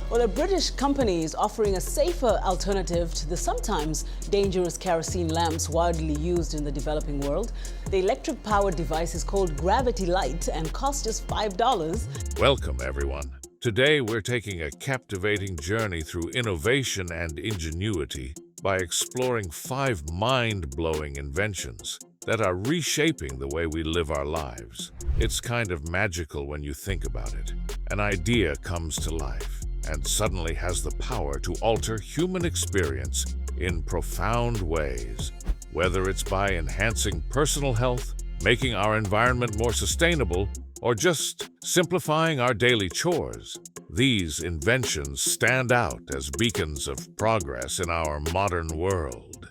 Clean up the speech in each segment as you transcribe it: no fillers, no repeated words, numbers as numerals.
Well, a British company is offering a safer alternative to the sometimes dangerous kerosene lamps widely used in the developing world. The electric-powered device is called Gravity Light and costs just $5. Welcome, everyone. Today, we're taking a captivating journey through innovation and ingenuity by exploring 5 mind-blowing inventions that are reshaping the way we live our lives. It's kind of magical when you think about it. An idea comes to life and suddenly has the power to alter human experience in profound ways. Whether it's by enhancing personal health, making our environment more sustainable, or just simplifying our daily chores, these inventions stand out as beacons of progress in our modern world.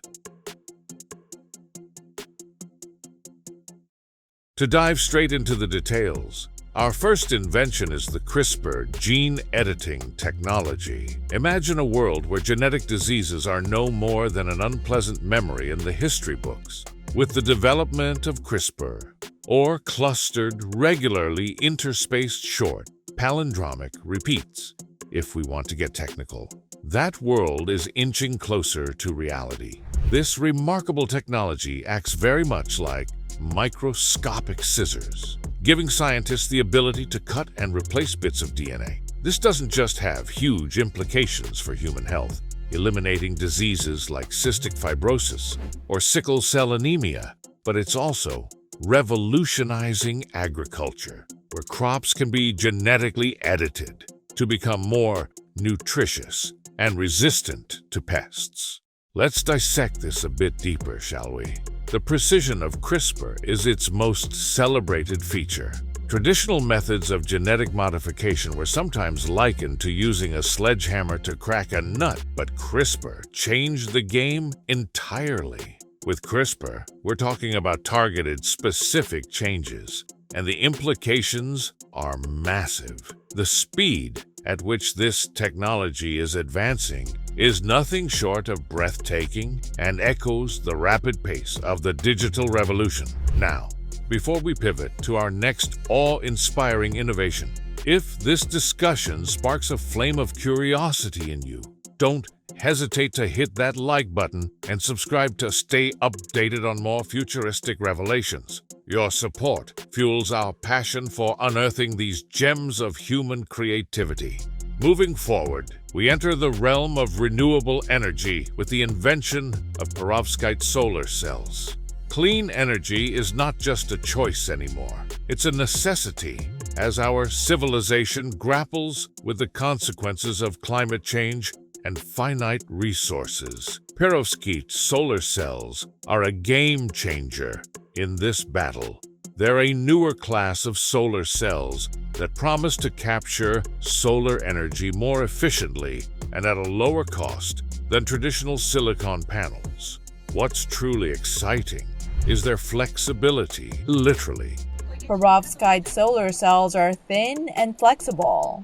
To dive straight into the details, our first invention is the CRISPR gene editing technology. Imagine a world where genetic diseases are no more than an unpleasant memory in the history books. With the development of CRISPR, or clustered, regularly interspaced short, palindromic repeats, if we want to get technical, that world is inching closer to reality. This remarkable technology acts very much like microscopic scissors, giving scientists the ability to cut and replace bits of DNA. This doesn't just have huge implications for human health, eliminating diseases like cystic fibrosis or sickle cell anemia, but it's also revolutionizing agriculture, where crops can be genetically edited to become more nutritious and resistant to pests. Let's dissect this a bit deeper, shall we? The precision of CRISPR is its most celebrated feature. Traditional methods of genetic modification were sometimes likened to using a sledgehammer to crack a nut, but CRISPR changed the game entirely. With CRISPR, we're talking about targeted, specific changes, and the implications are massive. The speed at which this technology is advancing is nothing short of breathtaking and echoes the rapid pace of the digital revolution. Now, before we pivot to our next awe-inspiring innovation, if this discussion sparks a flame of curiosity in you, don't hesitate to hit that like button and subscribe to stay updated on more futuristic revelations. Your support fuels our passion for unearthing these gems of human creativity. Moving forward, we enter the realm of renewable energy with the invention of perovskite solar cells. Clean energy is not just a choice anymore. It's a necessity as our civilization grapples with the consequences of climate change and finite resources. Perovskite solar cells are a game changer in this battle. They're a newer class of solar cells that promise to capture solar energy more efficiently and at a lower cost than traditional silicon panels. What's truly exciting is their flexibility, literally. Perovskite solar cells are thin and flexible.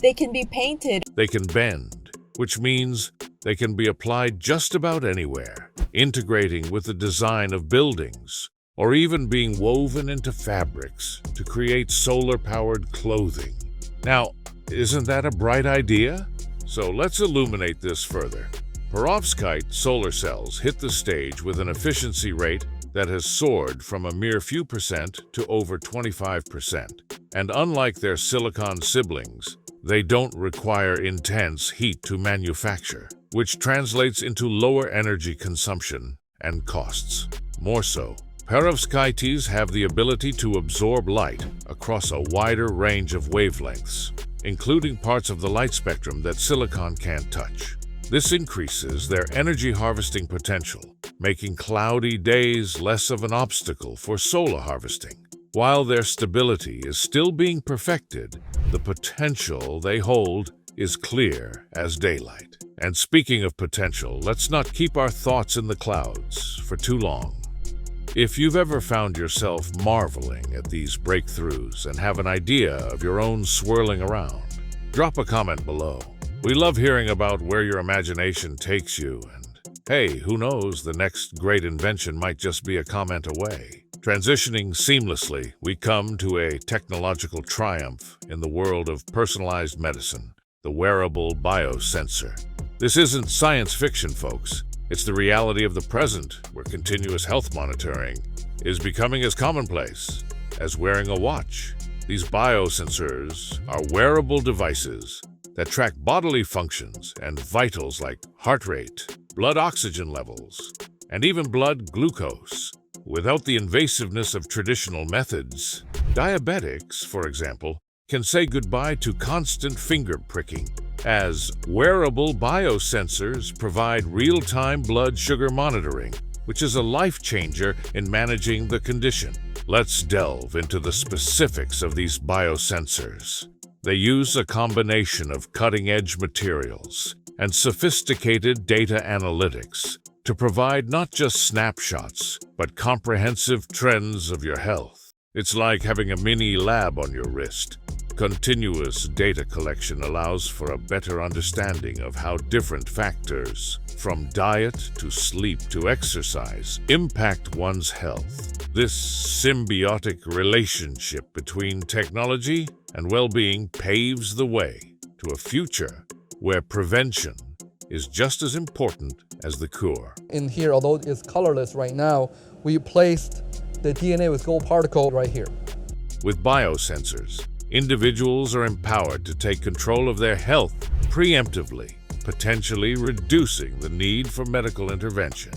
They can be painted. They can bend, which means they can be applied just about anywhere, integrating with the design of buildings, or even being woven into fabrics to create solar-powered clothing. Now, isn't that a bright idea? So let's illuminate this further. Perovskite solar cells hit the stage with an efficiency rate that has soared from a mere few percent to over 25%. And unlike their silicon siblings, they don't require intense heat to manufacture, which translates into lower energy consumption and costs. More so, perovskites have the ability to absorb light across a wider range of wavelengths, including parts of the light spectrum that silicon can't touch. This increases their energy harvesting potential, making cloudy days less of an obstacle for solar harvesting. While their stability is still being perfected, the potential they hold is clear as daylight. And speaking of potential, let's not keep our thoughts in the clouds for too long. If you've ever found yourself marveling at these breakthroughs and have an idea of your own swirling around, drop a comment below. We love hearing about where your imagination takes you, and hey, who knows, the next great invention might just be a comment away. Transitioning seamlessly, we come to a technological triumph in the world of personalized medicine. the wearable biosensor. This isn't science fiction, folks. It's the reality of the present, where continuous health monitoring is becoming as commonplace as wearing a watch. These biosensors are wearable devices that track bodily functions and vitals like heart rate, blood oxygen levels, and even blood glucose, without the invasiveness of traditional methods. Diabetics, for example, can say goodbye to constant finger pricking, as wearable biosensors provide real-time blood sugar monitoring, which is a life changer in managing the condition. Let's delve into the specifics of these biosensors. They use a combination of cutting-edge materials and sophisticated data analytics to provide not just snapshots, but comprehensive trends of your health. It's like having a mini lab on your wrist. Continuous data collection allows for a better understanding of how different factors, from diet to sleep to exercise, impact one's health. This symbiotic relationship between technology and well-being paves the way to a future where prevention is just as important as the cure. In here, although it's colorless right now, we placed the DNA with gold particle right here. With biosensors, individuals are empowered to take control of their health preemptively, potentially reducing the need for medical intervention.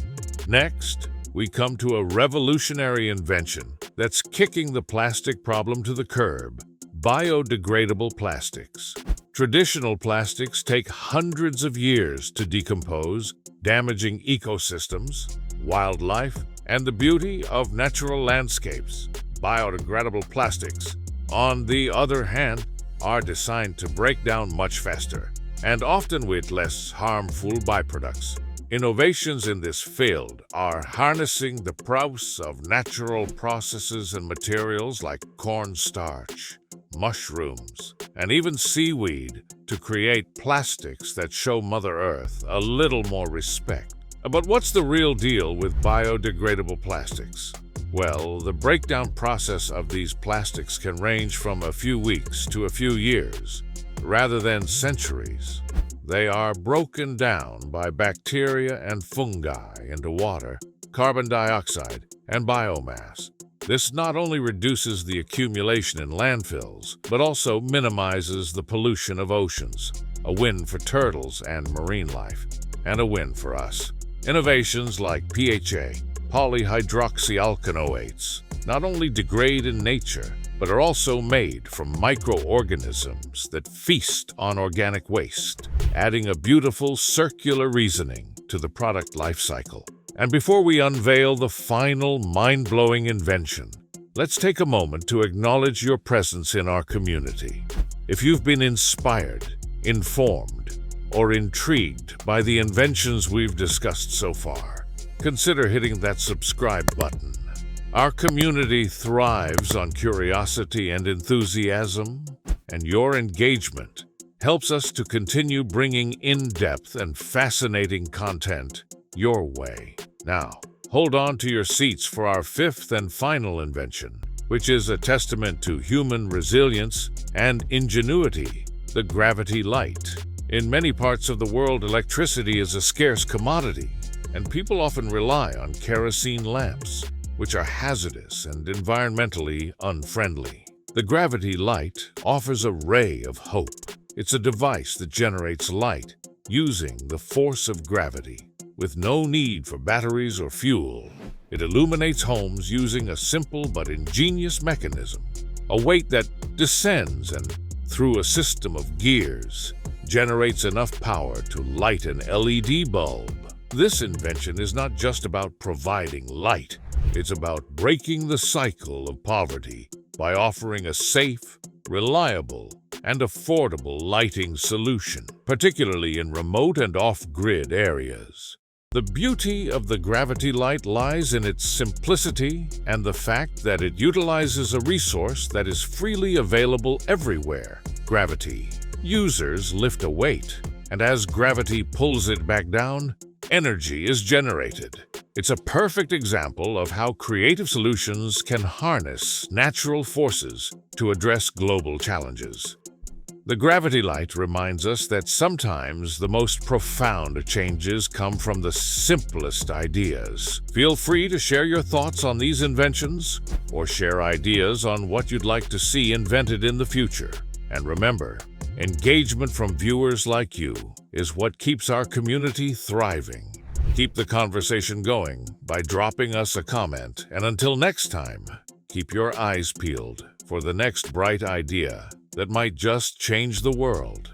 Next, we come to a revolutionary invention that's kicking the plastic problem to the curb: biodegradable plastics. Traditional plastics take hundreds of years to decompose, damaging ecosystems, wildlife, and the beauty of natural landscapes. Biodegradable plastics, on the other hand, are designed to break down much faster, and often with less harmful byproducts. Innovations in this field are harnessing the prowess of natural processes and materials like cornstarch, mushrooms, and even seaweed to create plastics that show Mother Earth a little more respect. But what's the real deal with biodegradable plastics? Well, the breakdown process of these plastics can range from a few weeks to a few years, rather than centuries. They are broken down by bacteria and fungi into water, carbon dioxide, and biomass. This not only reduces the accumulation in landfills, but also minimizes the pollution of oceans. A win for turtles and marine life, and a win for us. Innovations like PHA, polyhydroxyalkanoates, not only degrade in nature, but are also made from microorganisms that feast on organic waste, adding a beautiful circular reasoning to the product life cycle. And before we unveil the final mind-blowing invention, let's take a moment to acknowledge your presence in our community. If you've been inspired, informed, or intrigued by the inventions we've discussed so far, consider hitting that subscribe button. Our community thrives on curiosity and enthusiasm, and your engagement helps us to continue bringing in-depth and fascinating content your way. Now, hold on to your seats for our fifth and final invention, which is a testament to human resilience and ingenuity: the gravity light. In many parts of the world, electricity is a scarce commodity, and people often rely on kerosene lamps, which are hazardous and environmentally unfriendly. The gravity light offers a ray of hope. It's a device that generates light using the force of gravity, with no need for batteries or fuel. It illuminates homes using a simple but ingenious mechanism, a weight that descends and, through a system of gears, generates enough power to light an LED bulb. This invention is not just about providing light. It's about breaking the cycle of poverty by offering a safe, reliable, and affordable lighting solution, particularly in remote and off-grid areas. The beauty of the gravity light lies in its simplicity and the fact that it utilizes a resource that is freely available everywhere: gravity. Users lift a weight, and as gravity pulls it back down, energy is generated. It's a perfect example of how creative solutions can harness natural forces to address global challenges. The gravity light reminds us that sometimes the most profound changes come from the simplest ideas. Feel free to share your thoughts on these inventions or share ideas on what you'd like to see invented in the future. And remember, engagement from viewers like you is what keeps our community thriving. Keep the conversation going by dropping us a comment, and until next time, keep your eyes peeled for the next bright idea that might just change the world.